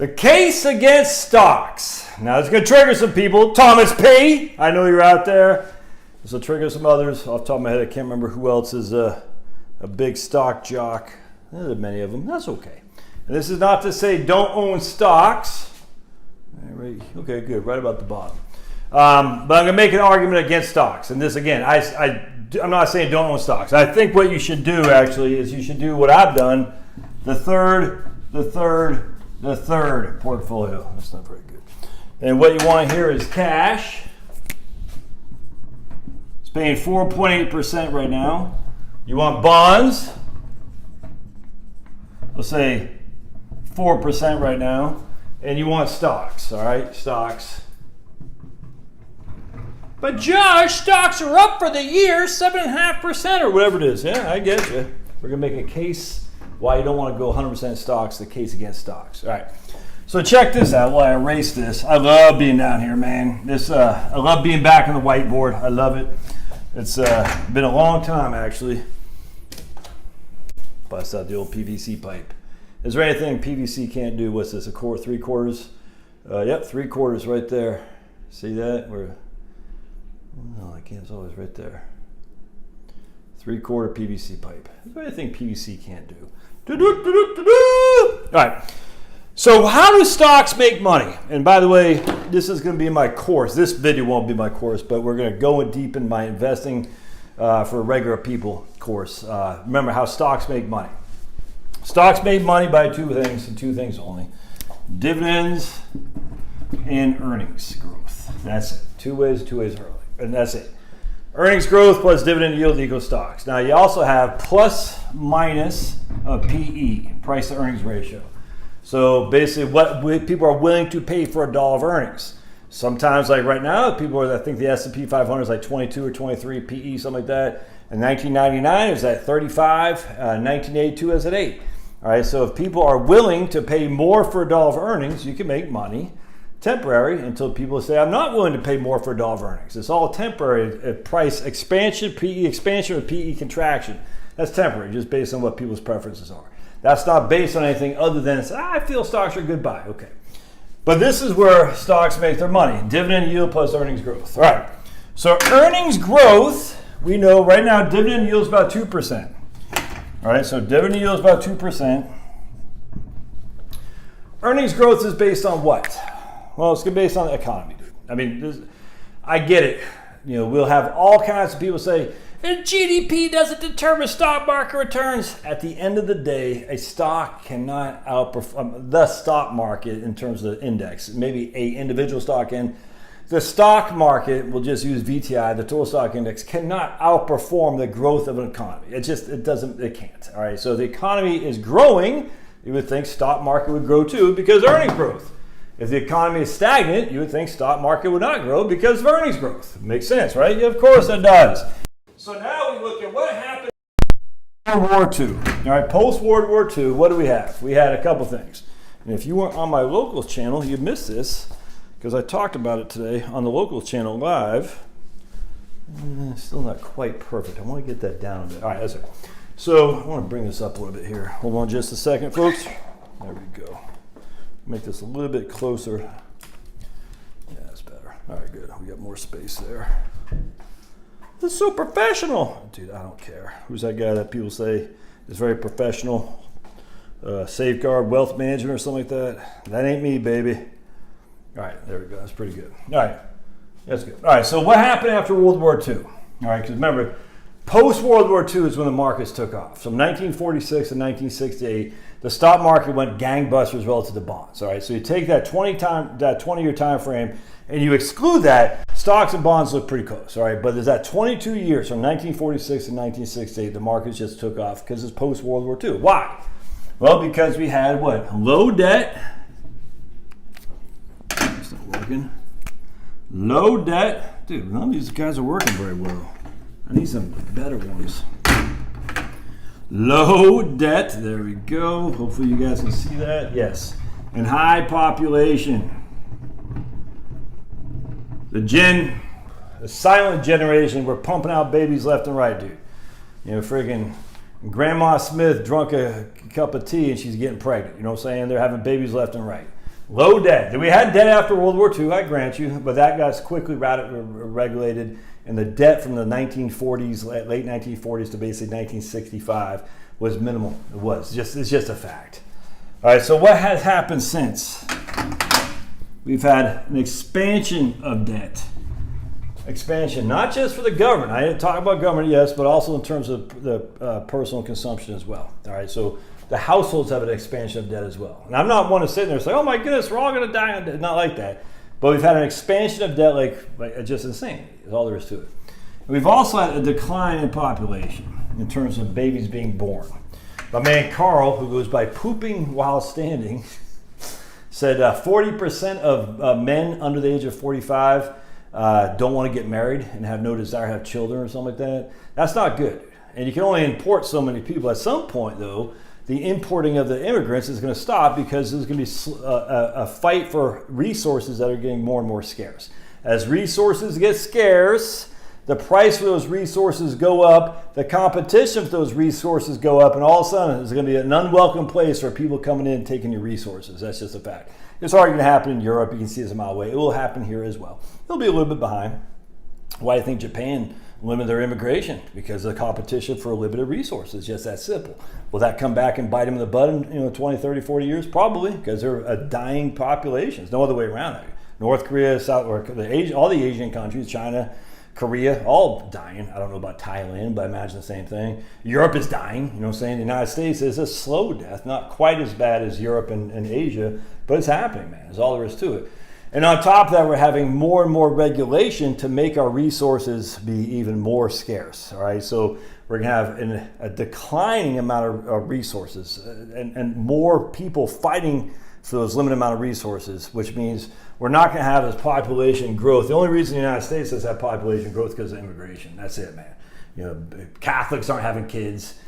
The case against stocks. Now, it's going to trigger some people. Thomas P., I know you're out there. This will trigger some others. Off the top of my head, I can't remember who else is a big stock jock. There are many of them. That's okay. And this is not to say don't own stocks. Okay, good. Right about the bottom. But I'm going to make an argument against stocks. And this, again, I'm not saying don't own stocks. I think what you should do, actually, is you should do what I've done. The third portfolio. That's not very good. And what you want here is cash. It's paying 4.8% right now. You want bonds. Let's say 4% right now. And you want stocks, all right? Stocks. But Josh, stocks are up for the year 7.5% or whatever it is. Yeah, I get you. We're going to make a case why you don't want to go 100% stocks, the case against stocks. All right. So check this out while I erase this. I love being down here, man. I love being back on the whiteboard. I love it. It's been a long time, actually. Bust out the old PVC pipe. Is there anything PVC can't do? What's this, a quarter, 3/4? Yep, 3/4 right there. See that? No, I can't. It's always right there. 3/4 PVC pipe. Is there anything PVC can't do? All right. So how do stocks make money? And by the way, this is going to be my course. This video won't be my course, but we're going to go in deep in my investing for regular people course. Remember how stocks make money. Stocks make money by two things and two things only: dividends and earnings growth. That's it. Two ways early, and that's it. Earnings growth plus dividend yield equals stocks. Now you also have plus minus of PE, price to earnings ratio. So basically what people are willing to pay for $1 of earnings. Sometimes, like right now, I think the S&P 500 is like 22 or 23 PE, something like that. In 1999, it was at 35. 1982 is at 8. All right, so if people are willing to pay more for $1 of earnings, you can make money. Temporary until people say, I'm not willing to pay more for $1 of earnings. It's all temporary. Price expansion, PE expansion, or PE contraction. That's temporary, just based on what people's preferences are. That's not based on anything other than, I feel stocks are a good buy. Okay. But this is where stocks make their money. Dividend yield plus earnings growth. All right. So earnings growth, we know right now dividend yield is about 2%. All right, so dividend yield is about 2%. Earnings growth is based on what? Well, it's based on the economy, dude. I mean, I get it. You know, we'll have all kinds of people say, and GDP doesn't determine stock market returns. At the end of the day, a stock cannot outperform the stock market in terms of the index. Maybe a individual stock in. The stock market, we'll just use VTI, the total stock index, cannot outperform the growth of an economy. It can't. All right, so the economy is growing. You would think stock market would grow too because earnings growth. If the economy is stagnant, you would think stock market would not grow because of earnings growth. Makes sense, right? Yeah, of course it does. So now we look at what happened in World War II. All right, post-World War II, what do we have? We had a couple things. And if you weren't on my locals channel, you missed this because I talked about it today on the locals channel live. Still not quite perfect. I want to get that down a bit. All right, that's it. So I want to bring this up a little bit here. Hold on just a second, folks. There we go. Make this a little bit closer. Yeah, that's better. All right, good. We got more space there. This is so professional. Dude, I don't care. Who's that guy that people say is very professional? Safeguard Wealth Management or something like that? That ain't me, baby. All right, there we go. That's pretty good. All right, that's good. All right, so what happened after World War II? All right, because remember, post-World War II is when the markets took off. From 1946 to 1968, the stock market went gangbusters relative to bonds. All right, so you take that 20-year time frame and you exclude that, stocks and bonds look pretty close. All right, but there's that 22 years from 1946 to 1968, the markets just took off because it's post-World War II. Why? Well, because we had what? Low debt. It's not working. Low debt. Dude, none of these guys are working very well. I need some better ones. Low debt, there we go. Hopefully you guys can see that. Yes. And high population. The silent generation, we're pumping out babies left and right, dude. You know, freaking Grandma Smith drunk a cup of tea and she's getting pregnant. You know what I'm saying? They're having babies left and right. Low debt. We had debt after World War II, I grant you, but that got quickly regulated, and the debt from the 1940s, late 1940s to basically 1965 was minimal. It's just a fact. All right, so what has happened since? We've had an expansion of debt. Expansion, not just for the government. I didn't talk about government, yes, but also in terms of the personal consumption as well. All right, so the households have an expansion of debt as well. And I'm not one to sit there and say, oh my goodness, we're all going to die on debt. Not like that. But we've had an expansion of debt like just insane. Is all there is to it. And we've also had a decline in population in terms of babies being born. My man Carl, who goes by pooping while standing, said 40% of men under the age of 45 don't want to get married and have no desire to have children or something like that. That's not good. And you can only import so many people. At some point, though, the importing of the immigrants is going to stop because there's going to be a fight for resources that are getting more and more scarce. As resources get scarce, the price for those resources go up, the competition for those resources go up, and all of a sudden it's going to be an unwelcome place for people coming in and taking your resources. That's just a fact. It's already going to happen in Europe. You can see this a mile away. It will happen here as well. It'll be a little bit behind. Why do you think Japan limited their immigration? Because of the competition for limited resources. Just that simple. Will that come back and bite them in the butt in 20, 30, 40 years? Probably, because they're a dying population. There's no other way around it. North Korea, all the Asian countries, China, Korea, all dying. I don't know about Thailand, but I imagine the same thing. Europe is dying. You know what I'm saying? The United States is a slow death, not quite as bad as Europe and Asia, but it's happening, man. That's all there is to it. And on top of that, we're having more and more regulation to make our resources be even more scarce. All right, so we're going to have a declining amount of resources and more people fighting for those limited amount of resources, which means we're not going to have this population growth. The only reason the United States has had population growth is because of immigration. That's it, man. You know, Catholics aren't having kids.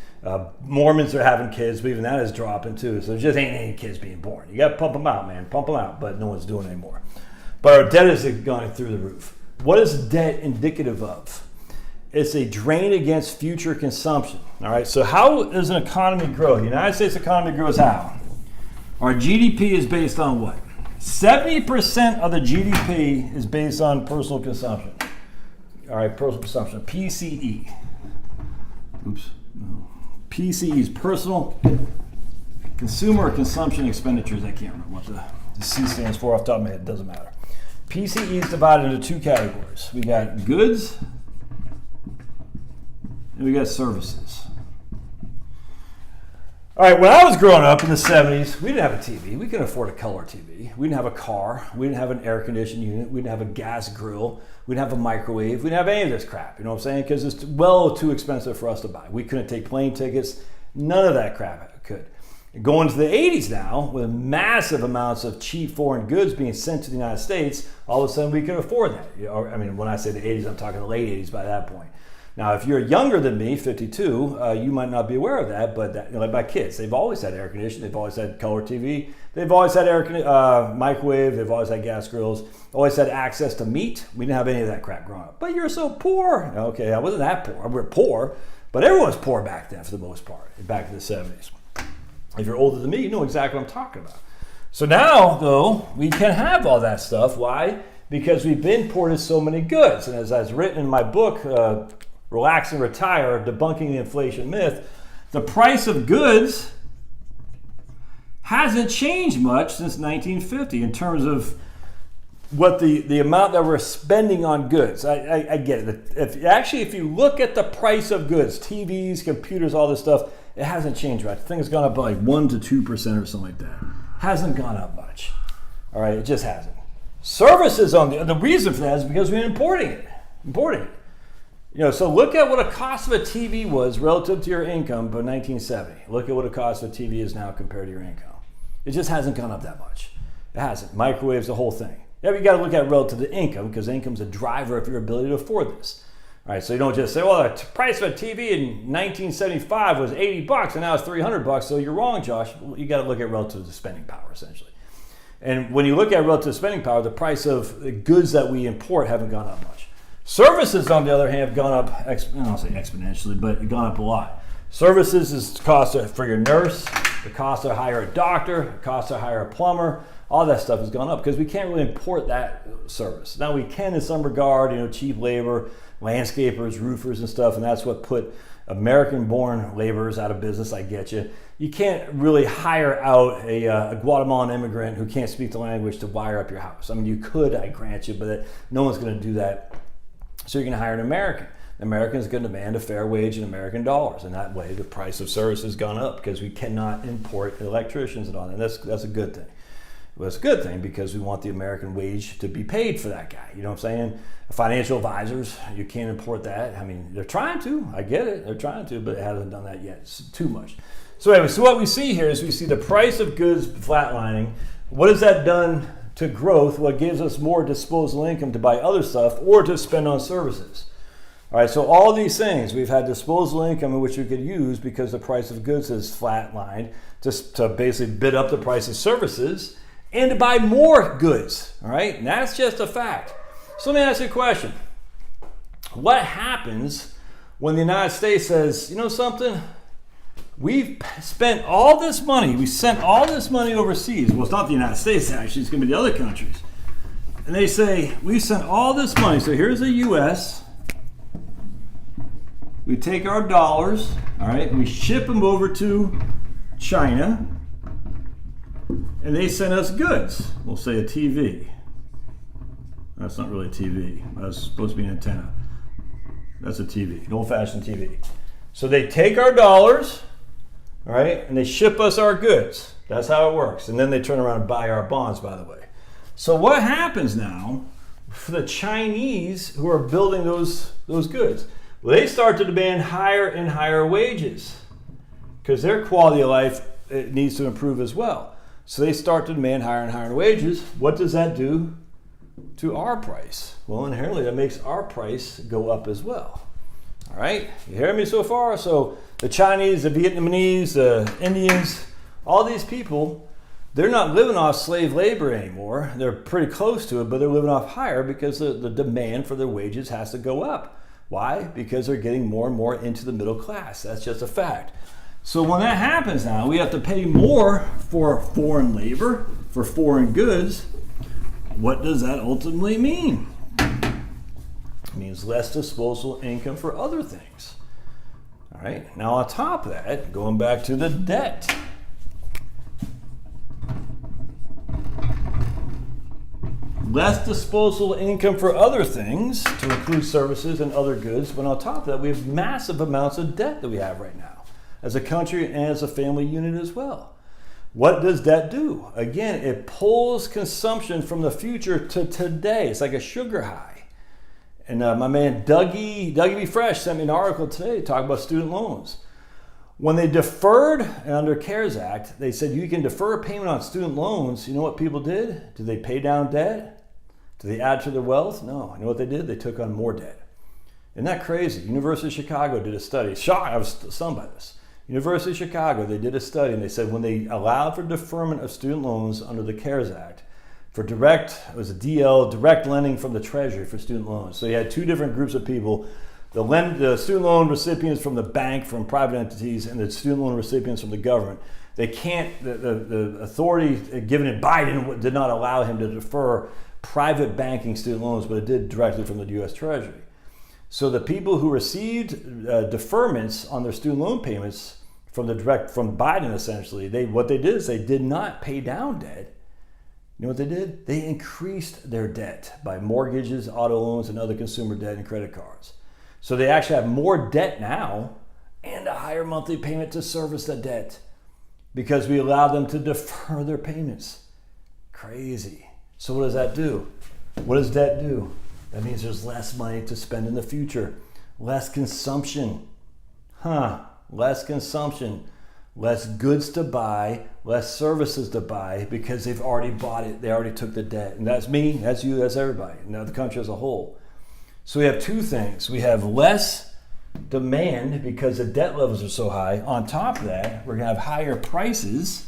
Mormons are having kids, but even that is dropping too. So there just ain't any kids being born. You got to pump them out, man. Pump them out, but no one's doing it anymore. But our debt is going through the roof. What is debt indicative of? It's a drain against future consumption. All right, so how does an economy grow? The United States economy grows how? Our GDP is based on what? 70% of the GDP is based on personal consumption. All right, personal consumption, PCE. Oops. PCE is personal consumer consumption expenditures. I can't remember what the C stands for off the top of my head. It doesn't matter. PCE is divided into two categories. We got goods and we got services. All right, when I was growing up in the 70s, we didn't have a TV. We couldn't afford a color TV. We didn't have a car. We didn't have an air conditioning unit. We didn't have a gas grill. We didn't have a microwave. We didn't have any of this crap, you know what I'm saying? Because it's well too expensive for us to buy. We couldn't take plane tickets. None of that crap could. Going to the 80s now, with massive amounts of cheap foreign goods being sent to the United States, all of a sudden we could afford that. You know, I mean, when I say the 80s, I'm talking the late 80s by that point. Now, if you're younger than me, 52, you might not be aware of that, but that, you know, like my kids, they've always had air conditioning, they've always had color TV, they've always had microwave, they've always had gas grills, always had access to meat. We didn't have any of that crap growing up. But you're so poor. Okay, I wasn't that poor. We were poor, but everyone was poor back then for the most part, back in the 70s. If you're older than me, you know exactly what I'm talking about. So now, though, we can have all that stuff. Why? Because we've imported so many goods. And as I've written in my book, Relax and Retire, Debunking the Inflation Myth, the price of goods hasn't changed much since 1950 in terms of what the amount that we're spending on goods. I get it. If you look at the price of goods, TVs, computers, all this stuff, it hasn't changed much. I think it's gone up by like 1% to 2% or something like that. Hasn't gone up much. All right, it just hasn't. Services on the reason for that is because we're importing it. You know, so look at what a cost of a TV was relative to your income by 1970. Look at what a cost of a TV is now compared to your income. It just hasn't gone up that much. It hasn't. Microwaves, the whole thing. Yeah, you got to look at it relative to income because income's a driver of your ability to afford this. All right, so you don't just say, well, the price of a TV in 1975 was $80 and now it's $300, so you're wrong, Josh. You got to look at relative to spending power, essentially. And when you look at relative spending power, the price of the goods that we import haven't gone up much. Services, on the other hand, have gone up, I don't say exponentially, but gone up a lot. Services is cost for your nurse, The cost to hire a doctor, the cost to hire a plumber, all that stuff has gone up because we can't really import that service. Now we can in some regard, cheap labor, landscapers, roofers and stuff, and that's what put American-born laborers out of business. I get you. You can't really hire out a Guatemalan immigrant who can't speak the language to wire up your house. I mean, you could, I grant you, but no one's going to do that. So you're going to hire an American. The American is going to demand a fair wage in American dollars, and that way the price of service has gone up because we cannot import electricians and all that. And that's a good thing. Well, it's a good thing because we want the American wage to be paid for that guy. You know what I'm saying? Financial advisors, you can't import that. I mean, they're trying to. I get it. They're trying to, but it hasn't done that yet. It's too much. So anyway, so what we see here is we see the price of goods flatlining. What has that done to growth? What gives us more disposable income to buy other stuff or to spend on services? All right, so all these things, we've had disposable income in which we could use because the price of goods is flatlined just to basically bid up the price of services and to buy more goods, all right? And that's just a fact. So let me ask you a question. What happens when the United States says, you know something? We've spent all this money, we sent all this money overseas. Well, it's not the United States, actually, it's gonna be the other countries. And they say, we sent all this money, so here's the US. We take our dollars, all right, and we ship them over to China. And they sent us goods. We'll say a TV. That's not really a TV. That's supposed to be an antenna. That's a TV, an old-fashioned TV. So they take our dollars, all right, and they ship us our goods. That's how it works. And then they turn around and buy our bonds, by the way. So what happens now for the Chinese who are building those goods? Well, they start to demand higher and higher wages because their quality of life needs to improve as well. So they start to demand higher and higher wages. What does that do to our price? Well, inherently that makes our price go up as well. All right, you hear me so far? So the Chinese, the Vietnamese, the Indians, all these people, they're not living off slave labor anymore. They're pretty close to it, but they're living off higher because the demand for their wages has to go up. Why? Because they're getting more and more into the middle class. That's just a fact. So when that happens now, we have to pay more for foreign labor, for foreign goods. What does that ultimately mean? It means less disposable income for other things. All right, now on top of that, going back to the debt. Less disposable income for other things, to include services and other goods, but on top of that, we have massive amounts of debt that we have right now, as a country and as a family unit as well. What does debt do? Again, it pulls consumption from the future to today. It's like a sugar high. And my man Dougie B. Fresh sent me an article today talking about student loans. When they deferred, and under CARES Act, they said you can defer a payment on student loans. You know what people did? Did they pay down debt? Did they add to their wealth? No. You know what they did? They took on more debt. Isn't that crazy? University of Chicago did a study. I was stunned by this. University of Chicago, they did a study and they said when they allowed for deferment of student loans under the CARES Act for direct lending from the Treasury for student loans. So you had two different groups of people, the student loan recipients from the bank, from private entities, and the student loan recipients from the government. They can't, the authority given in Biden did not allow him to defer private banking student loans, but it did directly from the US Treasury. So the people who received deferments on their student loan payments from Biden, essentially, what they did is they did not pay down debt. You know what they did? They increased their debt by mortgages, auto loans, and other consumer debt and credit cards. So they actually have more debt now and a higher monthly payment to service the debt because we allowed them to defer their payments. Crazy. So what does that do? What does debt do? That means there's less money to spend in the future. Less consumption. Less consumption. Less goods to buy, less services to buy because they've already bought it. They already took the debt. And that's me, that's you, that's everybody, and the country as a whole. So we have two things. We have less demand because the debt levels are so high. On top of that, we're going to have higher prices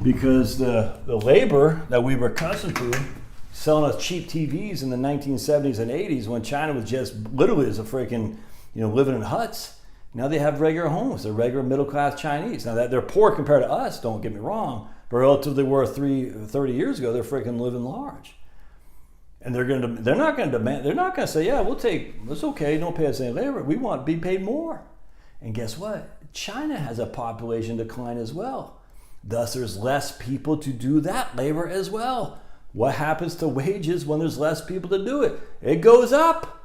because the labor that we were accustomed to selling us cheap TVs in the 1970s and 80s when China was just literally as a freaking, living in huts. Now they have regular homes. They're regular middle-class Chinese. Now that they're poor compared to us, don't get me wrong, but relative to they were 30 years ago, they're freaking living large. And they're not going to say, yeah, it's okay, don't pay us any labor. We want to be paid more. And guess what? China has a population decline as well. Thus, there's less people to do that labor as well. What happens to wages when there's less people to do it? It goes up.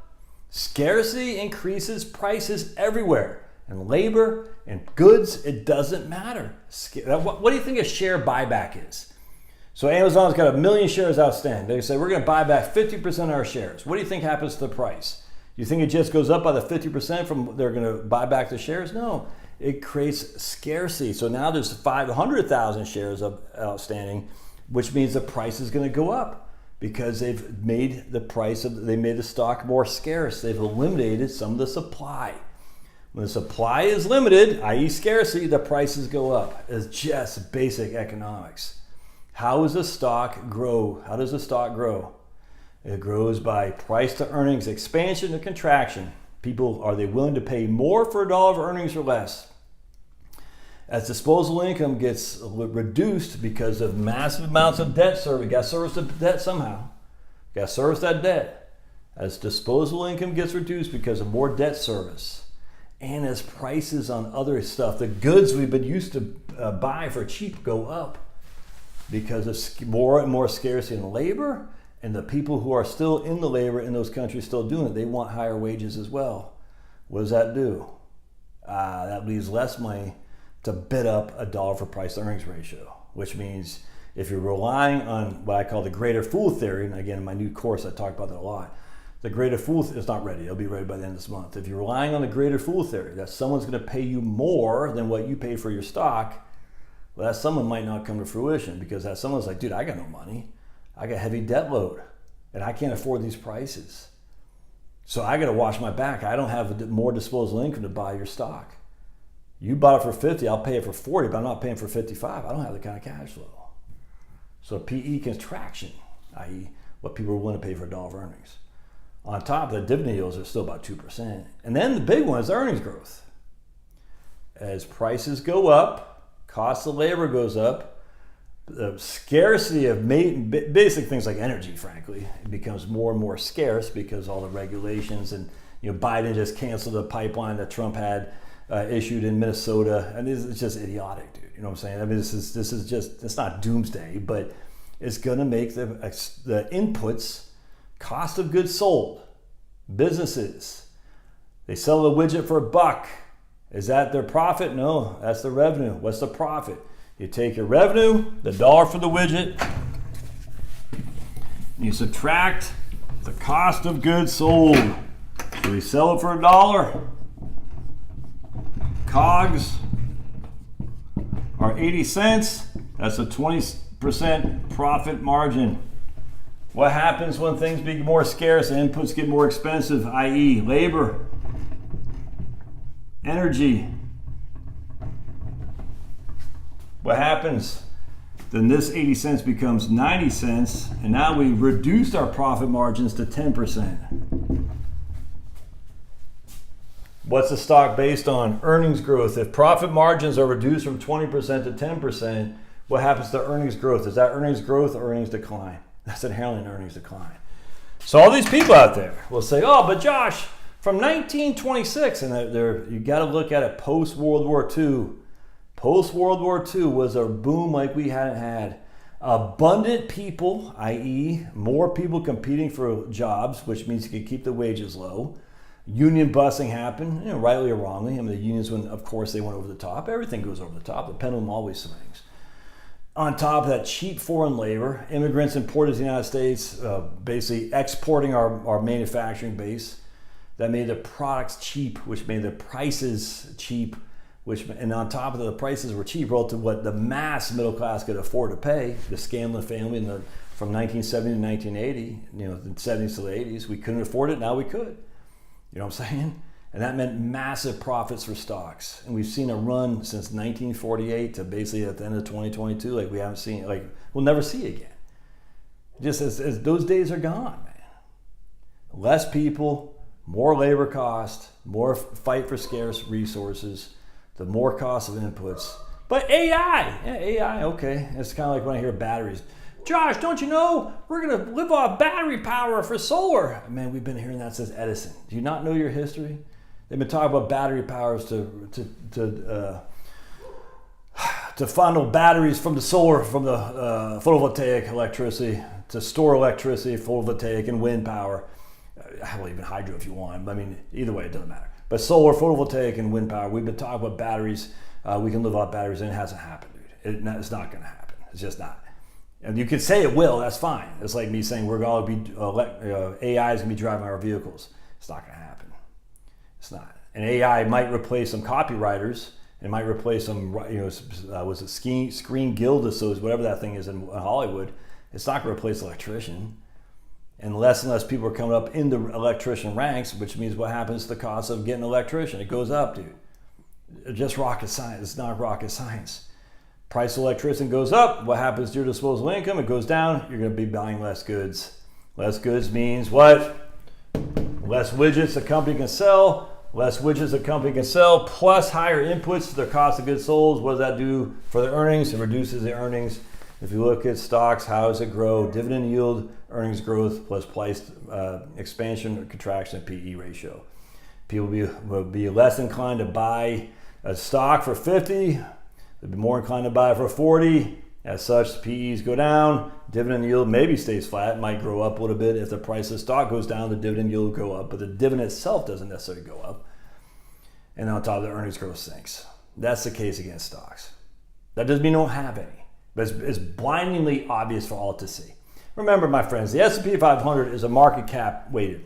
Scarcity increases prices everywhere. And labor and goods, it doesn't matter. What do you think a share buyback is? So Amazon's got 1 million shares outstanding. They say, we're going to buy back 50% of our shares. What do you think happens to the price? You think it just goes up by the 50% from they're going to buy back the shares? No, it creates scarcity. So now there's 500,000 shares outstanding, which means the price is going to go up because they've made they made the stock more scarce. They've eliminated some of the supply. When the supply is limited, i.e. scarcity, the prices go up. It's just basic economics. How does a stock grow? It grows by price to earnings expansion and contraction. People, are they willing to pay more for $1 of earnings or less? As disposable income gets reduced because of massive amounts of debt service, you got to service the debt somehow. You got to service that debt. As disposable income gets reduced because of more debt service, and as prices on other stuff, the goods we've been used to buy for cheap go up because of more and more scarcity in labor. And the people who are still in the labor in those countries still doing it, they want higher wages as well. What does that do? That leaves less money to bid up $1 for price to earnings ratio, which means if you're relying on what I call the greater fool theory, and again, in my new course, I talk about that a lot. The greater fool, it's not ready. It'll be ready by the end of this month. If you're relying on the greater fool theory, that someone's going to pay you more than what you pay for your stock, well, that someone might not come to fruition because that someone's like, dude, I got no money. I got heavy debt load and I can't afford these prices. So I got to watch my back. I don't have more disposable income to buy your stock. You bought it for 50, I'll pay it for 40, but I'm not paying for 55. I don't have the kind of cash flow. So PE contraction, i.e. what people are willing to pay for $1 of earnings. On top, the dividend yields are still about 2%. And then the big one is earnings growth. As prices go up, cost of labor goes up, the scarcity of basic things like energy, frankly, it becomes more and more scarce because all the regulations and Biden just canceled the pipeline that Trump had issued in Minnesota, and it's just idiotic, dude. You know what I'm saying? I mean, this is just, it's not doomsday, but it's going to make the inputs, cost of goods sold, businesses, they sell a widget for $1. Is that their profit? No, that's the revenue. What's the profit? You take your revenue, the $1 for the widget, and you subtract the cost of goods sold. So we sell it for $1. COGS are 80 cents. That's a 20% profit margin. What happens when things become more scarce and inputs get more expensive, i.e. labor, energy? What happens? Then this 80 cents becomes 90 cents, and now we reduced our profit margins to 10%. What's the stock based on? Earnings growth. If profit margins are reduced from 20% to 10%, what happens to earnings growth? Is that earnings growth or earnings decline? That's inherently an earnings decline. So all these people out there will say, oh, but Josh, from 1926, and you got to look at it post-World War II. Post-World War II was a boom like we hadn't had. Abundant people, i.e. more people competing for jobs, which means you can keep the wages low. Union busing happened, rightly or wrongly. I mean, the unions, of course, they went over the top. Everything goes over the top. The pendulum always swings. On top of that, cheap foreign labor, immigrants imported to the United States, basically exporting our manufacturing base. That made the products cheap, which made the prices cheap, and on top of the prices were cheap relative to what the mass middle class could afford to pay. The Scanlon family from 1970 to 1980, the 70s to the 80s, we couldn't afford it, now we could. You know what I'm saying? And that meant massive profits for stocks. And we've seen a run since 1948 to basically at the end of 2022, like we haven't seen, like we'll never see again. Just as those days are gone, man. Less people, more labor cost, more fight for scarce resources, the more cost of inputs. But AI, yeah, AI, okay. It's kind of like when I hear batteries. Josh, don't you know we're going to live off battery power for solar? Man, we've been hearing that since Edison. Do you not know your history? They've been talking about battery powers to funnel batteries from the solar, from the photovoltaic electricity, to store electricity, photovoltaic and wind power. Well, even hydro if you want. I mean, either way, it doesn't matter. But solar, photovoltaic, and wind power. We've been talking about batteries. We can live off batteries, and it hasn't happened, dude. It's not going to happen. It's just not. And you could say it will. That's fine. It's like me saying we're going to be AI is going to be driving our vehicles. It's not going to happen. It's not. And AI might replace some copywriters. It might replace some, was it Screen Guild Associates, whatever that thing is in Hollywood. It's not going to replace electrician. And less people are coming up in the electrician ranks, which means what happens to the cost of getting an electrician? It goes up, dude. It's just rocket science. It's not rocket science. Price of electricity goes up. What happens to your disposable income? It goes down. You're going to be buying less goods. Less goods means what? Less widgets a company can sell. Less widgets a company can sell, plus higher inputs to their cost of goods sold. What does that do for their earnings? It reduces the earnings. If you look at stocks, how does it grow? Dividend yield, earnings growth, plus price expansion or contraction of PE ratio. People will be less inclined to buy a stock for 50. They'll be more inclined to buy it for 40. As such, PEs go down. Dividend yield maybe stays flat. It might grow up a little bit. If the price of stock goes down, the dividend yield will go up. But the dividend itself doesn't necessarily go up. And on top of the earnings growth sinks. That's the case against stocks. That doesn't mean you don't have any. But it's blindingly obvious for all to see. Remember, my friends, the S&P 500 is a market cap weighted.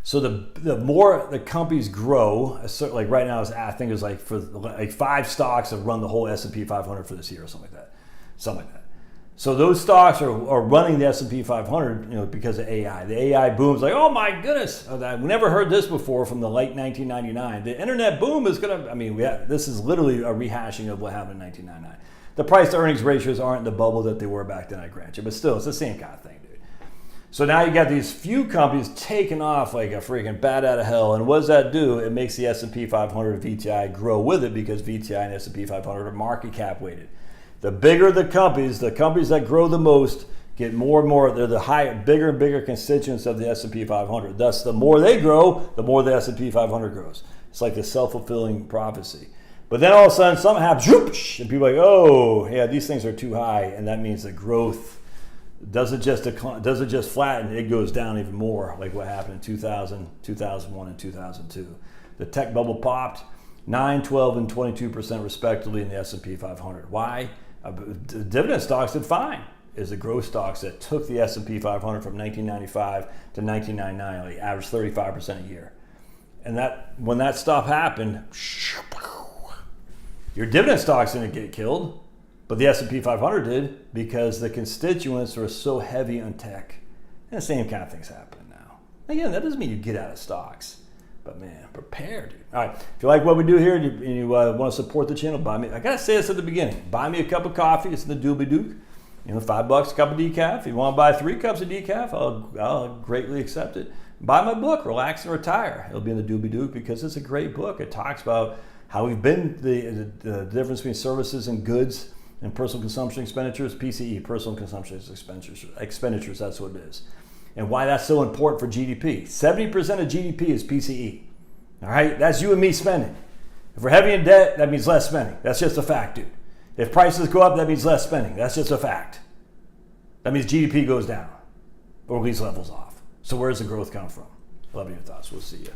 So the more the companies grow, like right now, I think it's like for like 5 stocks have run the whole S&P 500 for this year or something like that. So those stocks are running the S&P 500, because of AI. The AI boom's like, oh my goodness, we never heard this before from the late 1999. The internet boom is this is literally a rehashing of what happened in 1999. The price to earnings ratios aren't the bubble that they were back then, I grant you, but still, it's the same kind of thing, dude. So now you got these few companies taking off like a freaking bat out of hell, and what does that do? It makes the S&P 500 VTI grow with it because VTI and S&P 500 are market cap weighted. The bigger the companies that grow the most get more and more. They're the bigger and bigger constituents of the S&P 500. Thus, the more they grow, the more the S&P 500 grows. It's like a self-fulfilling prophecy. But then all of a sudden, something happens, and people are like, oh, yeah, these things are too high, and that means the growth doesn't just flatten, it goes down even more, like what happened in 2000, 2001, and 2002. The tech bubble popped 9, 12, and 22% respectively in the S&P 500. Why? The dividend stocks did fine. Is the growth stocks that took the S&P 500 from 1995 to 1999, like averaged 35% a year. And that when that stuff happened, your dividend stocks didn't get killed, but the S&P 500 did because the constituents are so heavy on tech. And the same kind of thing's happening now. Again, that doesn't mean you get out of stocks, but man, prepare, dude. All right, if you like what we do here and you want to support the channel, buy me. I gotta say this at the beginning. Buy me a cup of coffee. It's in the Doobly Duke. $5 a cup of decaf. If you want to buy 3 cups of decaf, I'll greatly accept it. Buy my book, Relax and Retire. It'll be in the Doobly Duke because it's a great book. It talks about how we've been the difference between services and goods and personal consumption expenditures, PCE, personal consumption expenditures, that's what it is. And why that's so important for GDP. 70% of GDP is PCE. All right, that's you and me spending. If we're heavy in debt, that means less spending. That's just a fact, dude. If prices go up, that means less spending. That's just a fact. That means GDP goes down or at least levels off. So where does the grove come from? Love your thoughts. We'll see you.